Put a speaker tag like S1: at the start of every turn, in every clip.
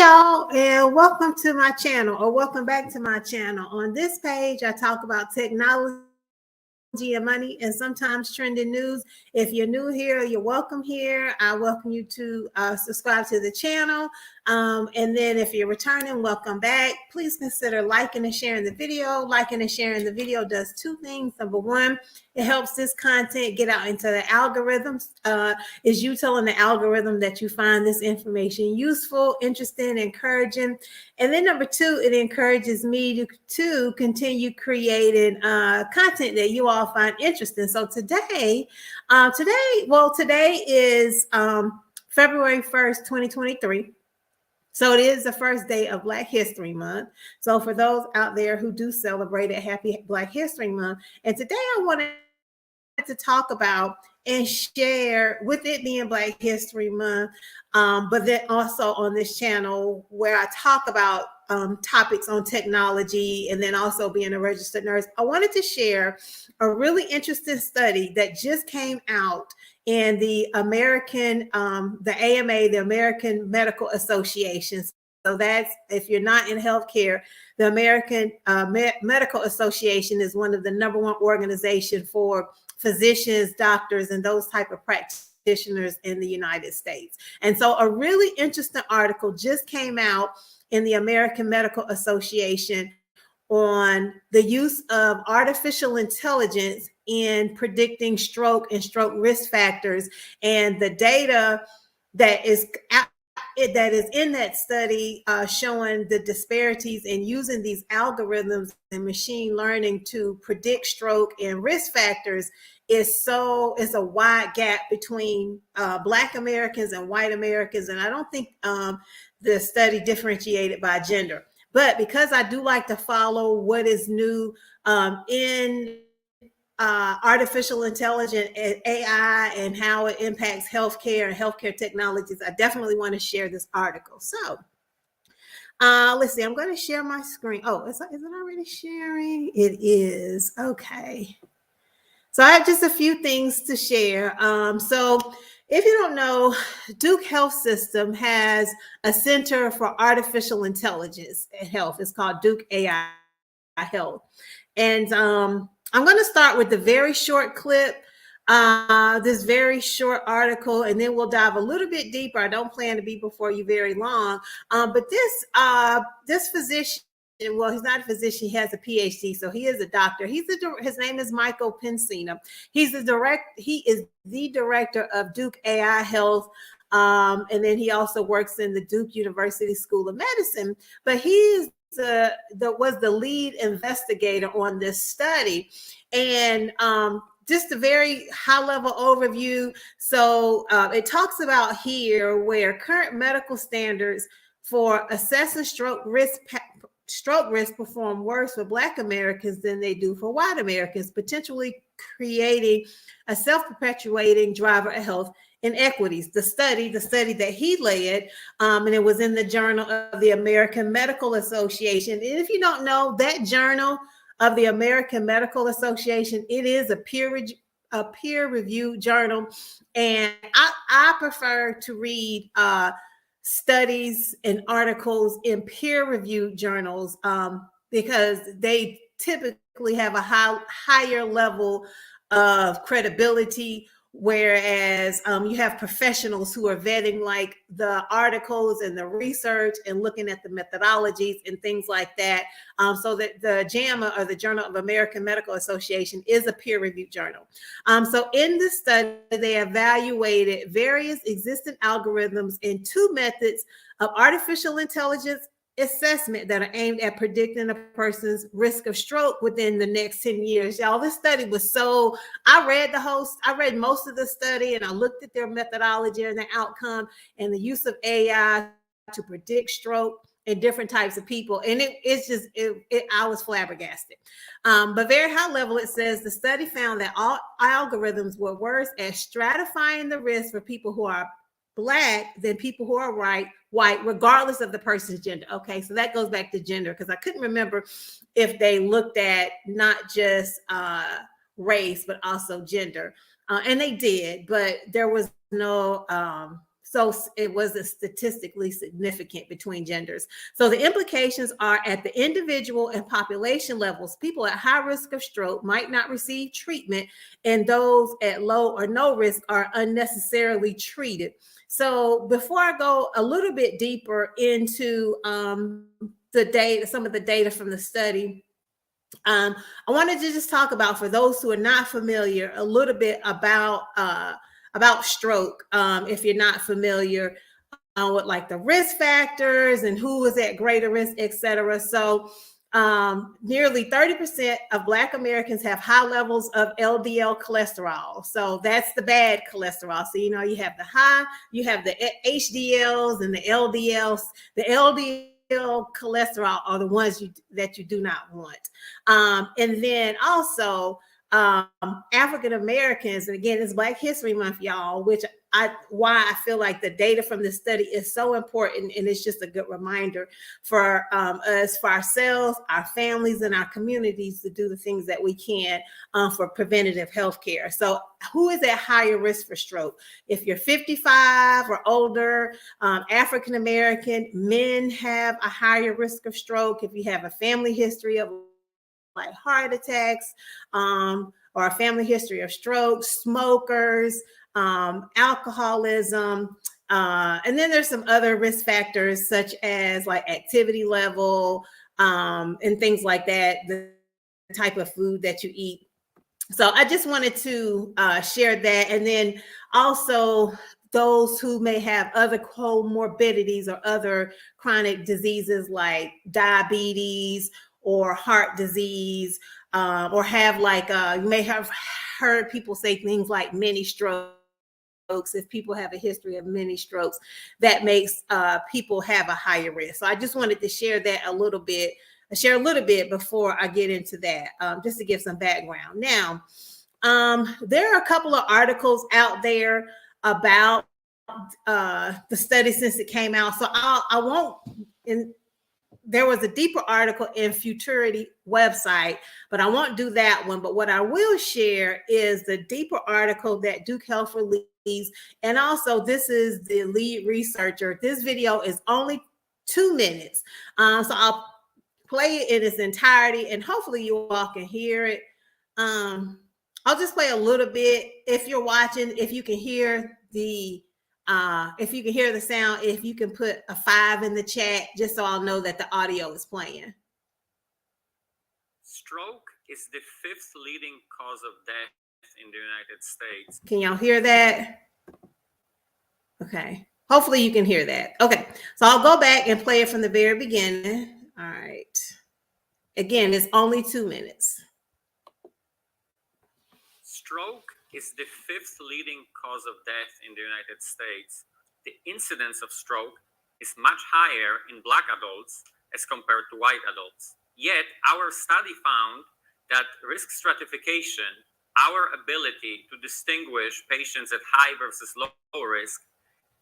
S1: y'all, and welcome to my channel, or welcome back to my channel. On this page, I talk about technology and money and sometimes trending news. If you're new here, you're welcome here. I welcome you to subscribe to the channel. And then if you're returning, welcome back. Please consider liking and sharing the video. Liking and sharing the video does two things. Number one, it helps this content get out into the algorithms. Is you telling the algorithm that you find this information useful, interesting, encouraging. And then number two, it encourages me to continue creating content that you all find interesting. So today is February 1st, 2023. So it is the first day of Black History Month. So for those out there who do celebrate it, happy Black History Month. And today I wanted to talk about and share, with it being Black History Month, but then also on this channel where I talk about topics on technology and then also being a registered nurse, I wanted to share a really interesting study that just came out in the American, the AMA, the American Medical Association. So that's, if you're not in healthcare, the American Medical Association is one of the #1 organization for physicians, doctors, and those type of practitioners in the United States. And so a really interesting article just came out in the American Medical Association on the use of artificial intelligence in predicting stroke and stroke risk factors, and the data that is in that study showing the disparities in using these algorithms and machine learning to predict stroke and risk factors is a wide gap between Black Americans and white Americans. And I don't think the study differentiated by gender. But because I do like to follow what is new in artificial intelligence and AI and how it impacts healthcare and healthcare technologies, I definitely want to share this article. So let's see, I'm going to share my screen. Oh, is it already sharing? It is. Okay. So I have just a few things to share. So if you don't know, Duke Health System has a Center for Artificial Intelligence and Health. It's called Duke AI Health. And I'm going to start with the very short clip, this very short article, and then we'll dive a little bit deeper. I don't plan to be before you very long. But this physician, well, he's not a physician, he has a PhD, so he is a doctor. His name is Michael Pensina. He is the director of Duke AI Health. And then he also works in the Duke University School of Medicine, but he was the lead investigator on this study. And just a very high level overview. So it talks about here where current medical standards for assessing stroke risk perform worse for Black Americans than they do for white Americans, potentially creating a self-perpetuating driver of health inequities. The study that he led, and it was in the Journal of the American Medical Association. And if you don't know, that Journal of the American Medical Association, it is a peer-reviewed journal. And I prefer to read studies and articles in peer-reviewed journals because they typically have a higher level of credibility, whereas you have professionals who are vetting like the articles and the research and looking at the methodologies and things like that. So that the JAMA, or the Journal of American Medical Association, is a peer-reviewed journal. So in this study, they evaluated various existing algorithms and 2 methods of artificial intelligence assessment that are aimed at predicting a person's risk of stroke within the next 10 years. Y'all, this study was I read most of the study, and I looked at their methodology and the outcome and the use of AI to predict stroke in different types of people. And I was flabbergasted. But very high level, it says the study found that all algorithms were worse at stratifying the risk for people who are Black than people who are white, regardless of the person's gender. Okay, so that goes back to gender, because I couldn't remember if they looked at not just race, but also gender. And they did, but there was no so it wasn't statistically significant between genders. So the implications are at the individual and population levels, people at high risk of stroke might not receive treatment, and those at low or no risk are unnecessarily treated. So before I go a little bit deeper into the data, some of the data from the study, I wanted to just talk about, for those who are not familiar, a little bit about stroke. If you're not familiar with like the risk factors and who is at greater risk, et cetera. So nearly 30% of Black Americans have high levels of LDL cholesterol. So that's the bad cholesterol. So, you know, you have the high, you have the HDLs and the LDLs. The LDL cholesterol are the ones that you do not want. And then also African Americans, and again, it's Black History Month, y'all, why I feel like the data from this study is so important, and it's just a good reminder for us, for ourselves, our families, and our communities to do the things that we can for preventative health care. So who is at higher risk for stroke? If you're 55 or older, African American, men have a higher risk of stroke. If you have a family history of like heart attacks, or a family history of stroke, smokers, alcoholism, and then there's some other risk factors such as like activity level, and things like that, the type of food that you eat. So I just wanted to share that. And then also those who may have other comorbidities or other chronic diseases like diabetes or heart disease, or have like, you may have heard people say things like mini strokes. If people have a history of mini strokes, that makes people have a higher risk. So I just wanted to share that a little bit before I get into that, just to give some background. Now, there are a couple of articles out there about the study since it came out. So I won't, there was a deeper article in Futurity website, but I won't do that one. But what I will share is the deeper article that Duke Health released. And also, this is the lead researcher. This video is only 2 minutes. So I'll play it in its entirety, and hopefully you all can hear it. I'll just play a little bit. If you're watching, if you can hear the sound, if you can put a 5 in the chat, just so I'll know that the audio is playing.
S2: Stroke is the 5th leading cause of death in the United States.
S1: Can y'all hear that? Okay. Hopefully you can hear that. Okay. So I'll go back and play it from the very beginning. All right. Again, it's only 2 minutes.
S2: Stroke is the 5th leading cause of death in the United States. The incidence of stroke is much higher in Black adults as compared to white adults. Yet, our study found that risk stratification, our ability to distinguish patients at high versus low risk,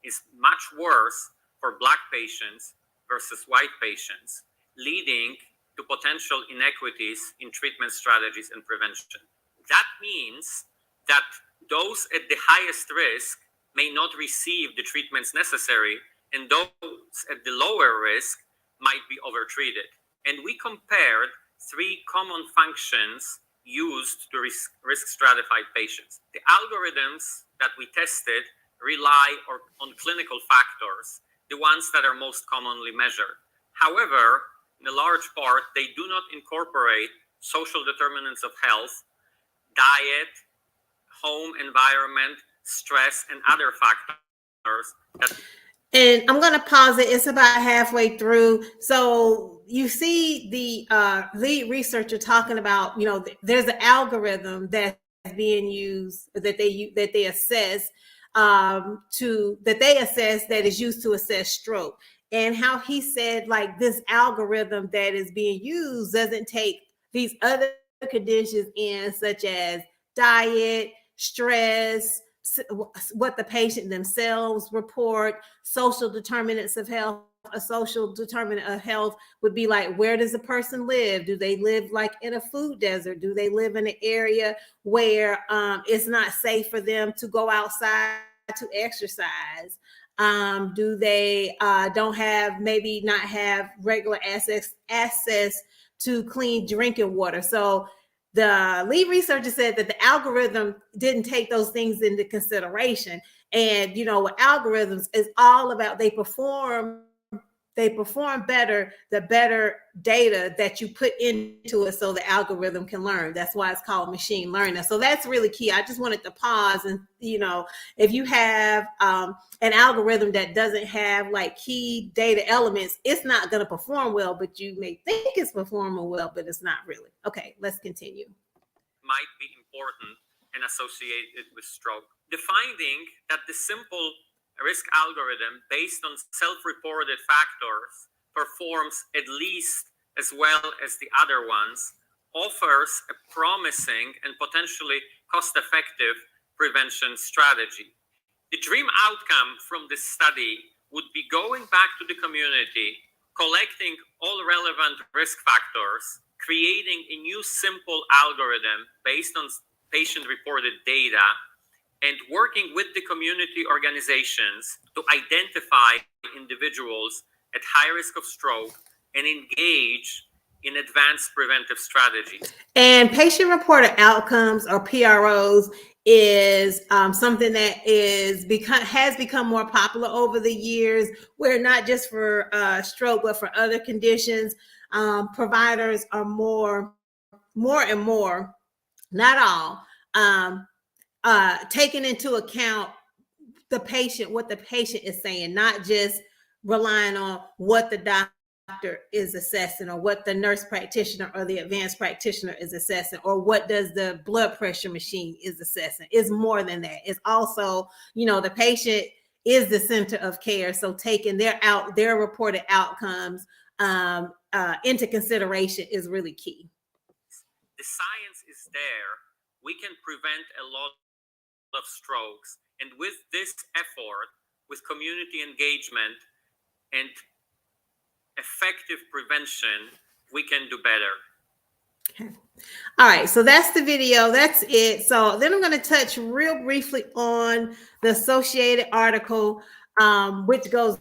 S2: is much worse for Black patients versus white patients, leading to potential inequities in treatment strategies and prevention. That means that those at the highest risk may not receive the treatments necessary, and those at the lower risk might be overtreated. And we compared 3 common functions used to risk stratified patients. The algorithms that we tested rely on clinical factors, the ones that are most commonly measured. However, in a large part, they do not incorporate social determinants of health, diet, home environment, stress, and other factors.
S1: And I'm going to pause it. It's about halfway through. So you see the lead researcher talking about, you know, there's an algorithm that's being used that they assess that is used to assess stroke, and how he said like this algorithm that is being used doesn't take these other conditions in, such as diet, stress, what the patient themselves report, social determinants of health. A social determinant of health would be like, where does a person live? Do they live like in a food desert? Do they live in an area where it's not safe for them to go outside to exercise? Do they don't have, maybe not have regular access to clean drinking water? So the lead researcher said that the algorithm didn't take those things into consideration. And, you know, with algorithms, it's all about they perform better the better data that you put into it, so the algorithm can learn. That's why it's called machine learning. So that's really key. I just wanted to pause and, you know, if you have an algorithm that doesn't have like key data elements, it's not going to perform well, but you may think it's performing well, but it's not really. Okay, let's continue.
S2: Might be important and associated with stroke. The finding that the simple risk algorithm based on self-reported factors performs at least as well as the other ones offers a promising and potentially cost-effective prevention strategy. The dream outcome from this study would be going back to the community, collecting all relevant risk factors, creating a new simple algorithm based on patient-reported data, and working with the community organizations to identify individuals at high risk of stroke and engage in advanced preventive strategies.
S1: And patient-reported outcomes, or PROs, is something that has become more popular over the years, where not just for stroke, but for other conditions, providers are more and more, not all, taking into account the patient, what the patient is saying, not just relying on what the doctor is assessing, or what the nurse practitioner or the advanced practitioner is assessing, or what does the blood pressure machine is assessing. It's more than that. It's also, you know, the patient is the center of care. So taking their reported outcomes into consideration is really key.
S2: The science is there. We can prevent a lot of strokes, and with this effort, with community engagement and effective prevention, we can do better.
S1: Okay. All right, so that's the video. That's it. So then I'm going to touch real briefly on the associated article, which goes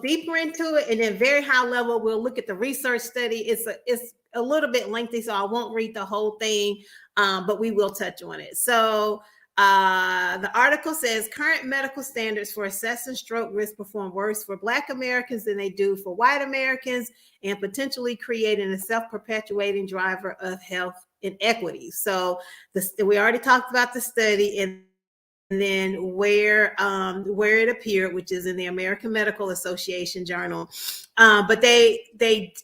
S1: deeper into it, and then very high level we'll look at the research study. It's a little bit lengthy, so I won't read the whole thing, but we will touch on it. So the article says current medical standards for assessing stroke risk perform worse for Black Americans than they do for white Americans, and potentially creating a self-perpetuating driver of health inequities. So we already talked about the study, and then where it appeared, which is in the American Medical Association journal. But they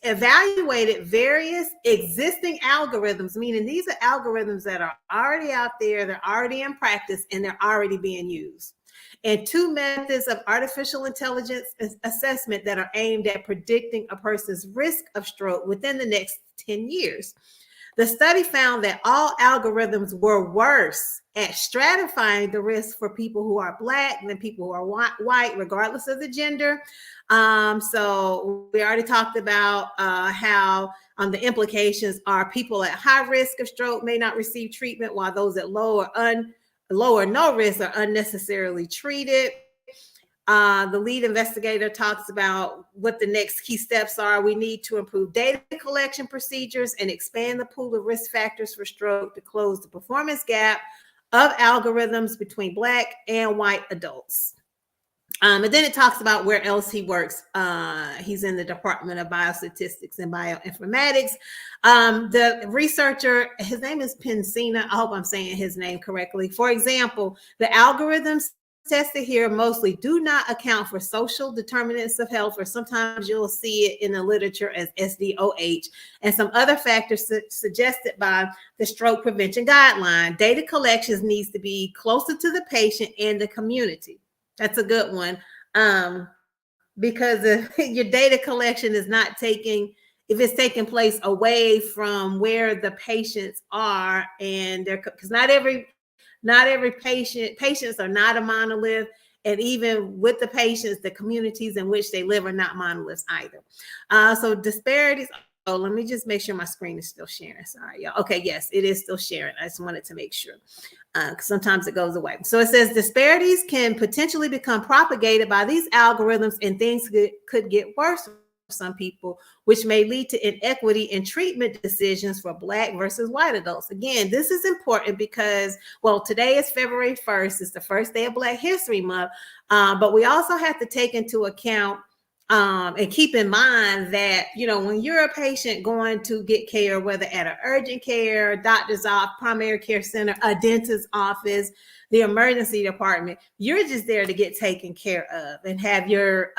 S1: evaluated various existing algorithms, meaning these are algorithms that are already out there, they're already in practice, and they're already being used. And two methods of artificial intelligence assessment that are aimed at predicting a person's risk of stroke within the next 10 years. The study found that all algorithms were worse at stratifying the risk for people who are Black than people who are white, regardless of the gender. So we already talked about how the implications are people at high risk of stroke may not receive treatment, while those at low or no risk are unnecessarily treated. The lead investigator talks about what the next key steps are. We need to improve data collection procedures and expand the pool of risk factors for stroke to close the performance gap of algorithms between Black and white adults. And then it talks about where else he works. He's in the Department of Biostatistics and Bioinformatics. The researcher, his name is Pensina. I hope I'm saying his name correctly. For example, the algorithms tested here mostly do not account for social determinants of health, or sometimes you'll see it in the literature as SDOH, and some other factors suggested by the stroke prevention guideline. Data collections needs to be closer to the patient and the community. That's a good one, because if your data collection is not taking place away from where the patients are, and because not every patients are not a monolith, and even with the patients, the communities in which they live are not monoliths either. So disparities let me just make sure my screen is still sharing. Sorry, y'all. Okay, yes, it is still sharing. I just wanted to make sure because sometimes it goes away. So it says disparities can potentially become propagated by these algorithms, and things could get worse for some people, which may lead to inequity in treatment decisions for Black versus white adults. Again, this is important because, well, today is February 1st. It's the first day of Black History Month, but we also have to take into account and keep in mind that, you know, when you're a patient going to get care, whether at an urgent care, doctor's office, primary care center, a dentist's office, the emergency department, you're just there to get taken care of and have your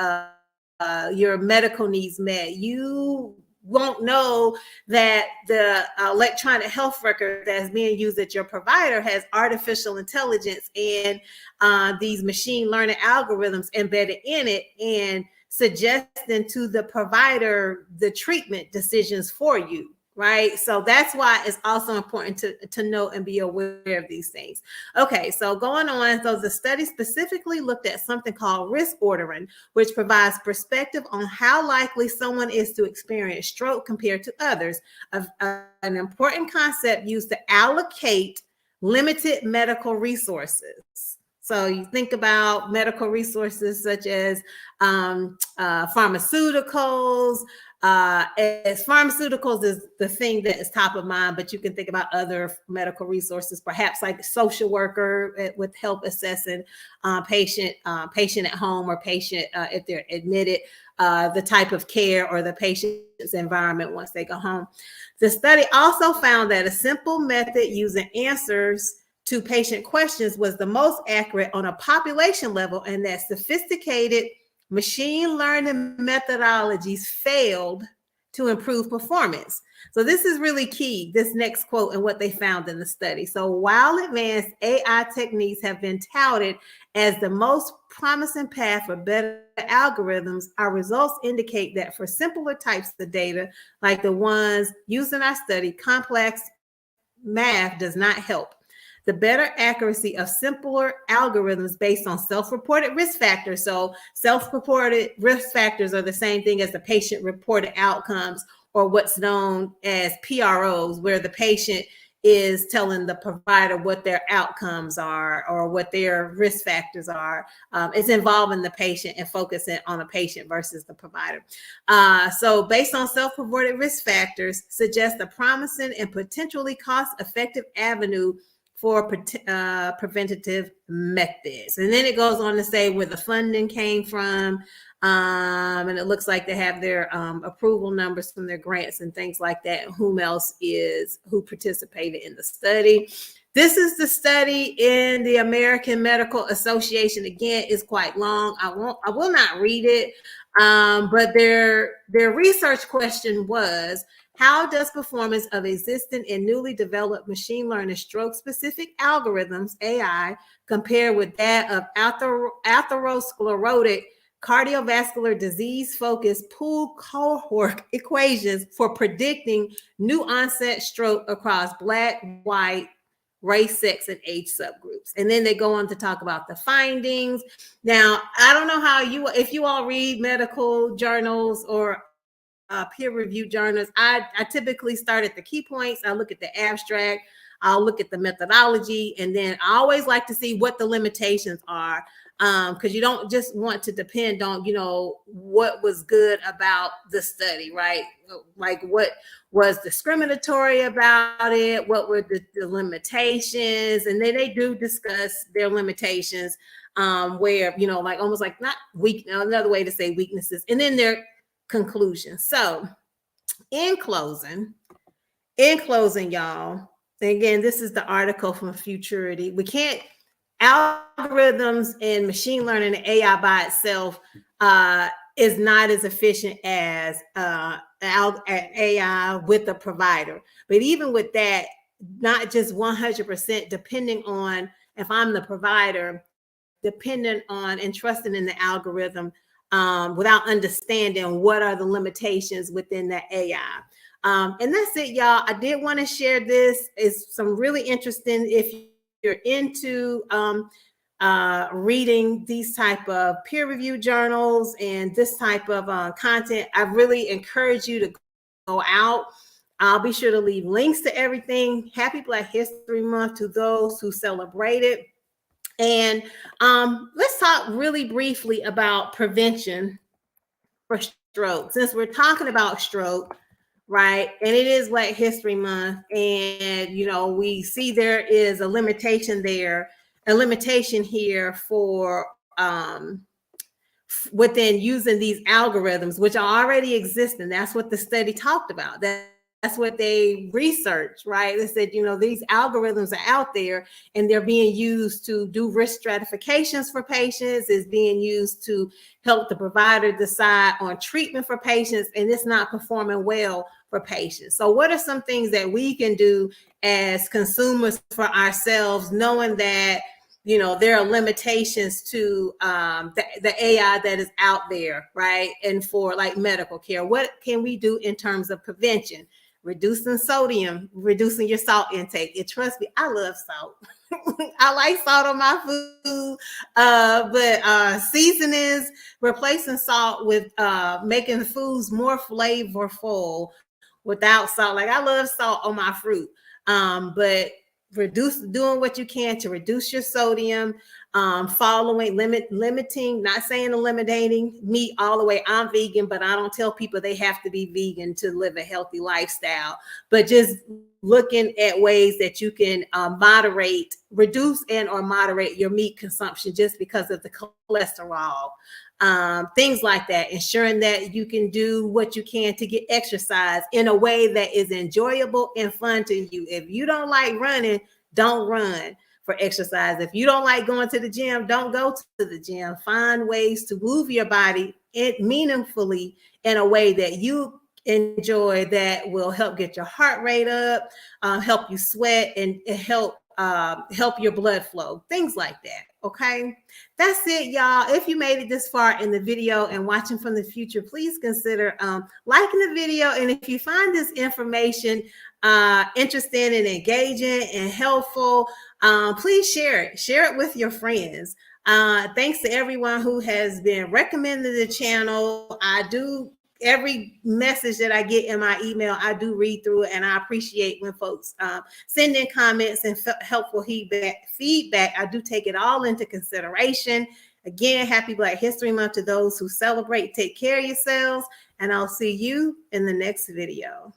S1: medical needs met. You won't know that the electronic health record that's being used at your provider has artificial intelligence and these machine learning algorithms embedded in it, and suggesting to the provider the treatment decisions for you, right? So that's why it's also important to know and be aware of these things. Okay, so going on, so the study specifically looked at something called risk ordering, which provides perspective on how likely someone is to experience stroke compared to others, an important concept used to allocate limited medical resources. So you think about medical resources such as pharmaceuticals. As pharmaceuticals is the thing that is top of mind, but you can think about other medical resources, perhaps like social worker with help assessing patient at home or patient if they're admitted, the type of care or the patient's environment once they go home. The study also found that a simple method using answers to patient questions was the most accurate on a population level, and that sophisticated machine learning methodologies failed to improve performance. So this is really key, this next quote and what they found in the study. So while advanced AI techniques have been touted as the most promising path for better algorithms, our results indicate that for simpler types of data, like the ones used in our study, complex math does not help. The better accuracy of simpler algorithms based on self-reported risk factors. So self-reported risk factors are the same thing as the patient-reported outcomes, or what's known as PROs, where the patient is telling the provider what their outcomes are or what their risk factors are. It's involving the patient and focusing on the patient versus the provider. So based on self-reported risk factors, suggest a promising and potentially cost-effective avenue for preventative methods. And then it goes on to say where the funding came from. And it looks like they have their approval numbers from their grants and things like that. And who participated in the study. This is the study in the American Medical Association. Again, it's quite long. I will not read it. But their research question was, how does performance of existing and newly developed machine learning stroke-specific algorithms, AI, compare with that of atherosclerotic cardiovascular disease-focused pooled cohort equations for predicting new onset stroke across Black, white, race, sex, and age subgroups? And then they go on to talk about the findings. Now, I don't know if you all read medical journals or peer-reviewed journals. I typically start at the key points. I look at the abstract. I'll look at the methodology, and then I always like to see what the limitations are, because you don't just want to depend on, what was good about the study, right? Like what was discriminatory about it, what were the limitations, and then they do discuss their limitations, where, like almost like not weak, another way to say weaknesses, and then their conclusion. So in closing, y'all, again, this is the article from Futurity. Algorithms and machine learning and AI by itself is not as efficient as AI with the provider. But even with that, not just 100%, depending on, if I'm the provider, dependent on and trusting in the algorithm, without understanding what are the limitations within that AI. And that's it, y'all. I did want to share this. It's some really interesting, if you're into reading these type of peer-reviewed journals and this type of content, I really encourage you to out. I'll be sure to leave links to everything. Happy Black History Month to those who celebrate it. And let's talk really briefly about prevention for stroke. Since we're talking about stroke, right? And it is Black History Month. And, you know, we see there is a limitation there, a limitation here for within using these algorithms, which are already existing. That's what the study talked about. That's what they researched, right? They said, you know, these algorithms are out there and they're being used to do risk stratifications for patients, is being used to help the provider decide on treatment for patients, and it's not performing well for patients. So what are some things that we can do as consumers for ourselves, knowing that, you know, there are limitations to the AI that is out there, right? And for like medical care, what can we do in terms of prevention? Reducing sodium, reducing your salt intake. And trust me, I love salt. I like salt on my food, but seasonings, replacing salt with making foods more flavorful without salt. Like I love salt on my fruit, but doing what you can to reduce your sodium, limiting, not saying eliminating meat all the way. I'm vegan, but I don't tell people they have to be vegan to live a healthy lifestyle, but just looking at ways that you can reduce and or moderate your meat consumption just because of the cholesterol. Things like that, ensuring that you can do what you can to get exercise in a way that is enjoyable and fun to you. If you don't like running, don't run for exercise. If you don't like going to the gym, don't go to the gym. Find ways to move your body meaningfully in a way that you enjoy, that will help get your heart rate up, help you sweat, and help your blood flow, things like that. Okay, that's it, y'all. If you made it this far in the video and watching from the future, please consider liking the video. And if you find this information interesting and engaging and helpful, please share it with your friends. Thanks to everyone who has been recommending the channel. Every message that I get in my email, I do read through it, and I appreciate when folks send in comments and helpful feedback. I do take it all into consideration. Again, happy Black History Month to those who celebrate. Take care of yourselves, and I'll see you in the next video.